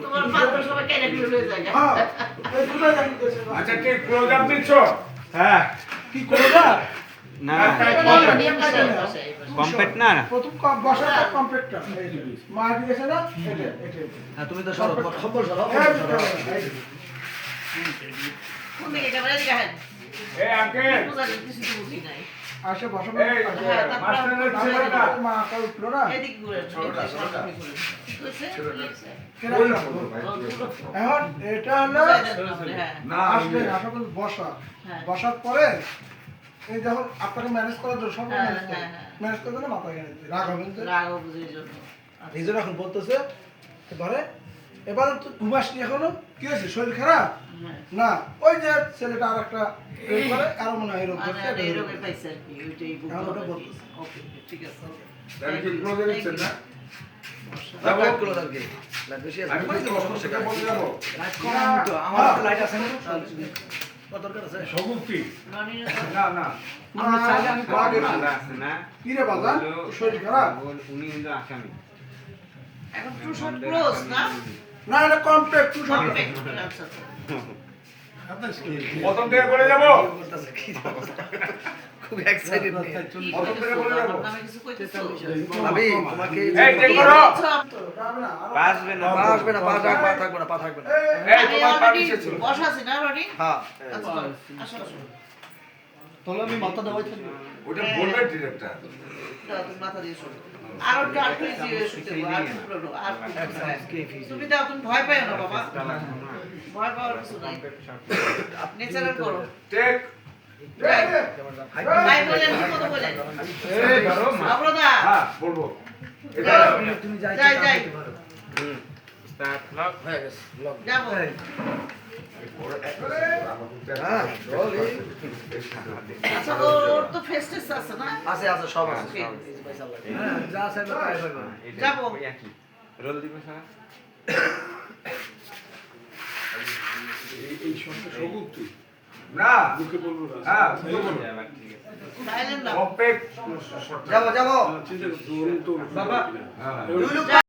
তোমার পাত্র সবাই কেটে ফেলে হয়ে যায় হ্যাঁ এই দুটো জানিতেছে আচ্ছা কি ক্লোজ আপ দিচ্ছ? হ্যাঁ কি করে না না কমপ্লিট কমপ্লিট না প্রথম বসাটা কমপ্লিটটা মা দিয়েছে না এটা এটা হ্যাঁ তুমি তো সরো খবর সরো কোন দিকে ক্যামেরা দিকে হ্যাঁ এই আঙ্কেল বুঝা কিছু তো বুঝি নাই আসে বসো এই মাস্টারের ছেলেটা মা কাল উঠলো না এদিকে ঘুরে ছোটটা ছোটটা কি কইছে এখন এটা হলো হ্যাঁ না আসলে আসলে বসা হ্যাঁ। বসার পরে এই যখন আপনাকে ম্যানেজ করার জন্য সব হ্যাঁ, ম্যানেজ হ্যাঁ, হ্যাঁ। ম্যানেজ করতে না মাথায় গেছে রাগ হবেন তো রাগ বুঝির জন্য নিজের এখন বলতেছে এবারে এবারে তো ঘুমাসনি এখনো কি হয়েছে শরীর খারাপ হ্যাঁ না ওই যে ছেলেটা আর একটা এই করে আরো মনে হয় এরকম করছে, মানে এটা এই এরকম। রোগে পাইছে আর কি ওইটাই হ্যাঁ, ওটা বুঝতে বলতেছে। ওকে ঠিক আছে তাহলে কি ক্লোজ দিচ্ছেন না? যাবো একটু লাগবে লাইট বেশি আছে আমি কি বসে বলে যাব? তো আমার একটা লাইট আছে না কত দরকার আছে সগুপ্তি রনির না না আমরা চাইলে আমি পাওয়া গেছি আছে না কি রে বাজান শরীর খারাপ উনি কিন্তু আসামি এখন টু শট ক্লোজ না না এটা কমপ্লিট টু শট কমপ্লিট আচ্ছা প্রথম থেকে বলে যাব? বলতাছে কি খুব এক্সাইটেড প্রথম থেকে বলে যাব? আমি কিছু কইতেছি ভাবি তোমাকে এই টেক করো। আসবে না পা আসবে না পা থাকবে না পা থাকবে না এই আমি তোমার অলরেডি পারমিশন ছিল। বসা আছি না রনি হ্যাঁ আচ্ছা আসো আসো তাহলে আমি মাথা দেওয়াই থাকবে ওটা বলবে ডিরেক্টর। দাও তুমি মাথা দিয়ে শোনো আর একটু আর একটু ইজি হয়ে শুতে আর একটু পুরো আর তুমি দাও তুমি ভয় পাও না বাবা ভয় পাওয়ার কিছু নাই নেচারাল করো টেক ভাই বলেন কি কথা বলেন এই ধরো মা। আবরদা হ্যাঁ বলবো এটা তুমি যাই যাই স্টার্ট লক হয়ে গেছে লক যাবো হ্যাঁ রোলি আচ্ছা ওর তো ফেস টেস্ট আছে না আছে আছে সব আছে Okay. হ্যাঁ যা আছে তাই হবে যাবো। একই রোল দিবে স্যার এই সংখ্যা সগুপ্তি না মুখে বলবো না হ্যাঁ মুখে বলবো ঠিক আছে সাইলেন্ট না কমপ্লিট যাবো যাবো বাবা হ্যাঁ লুলু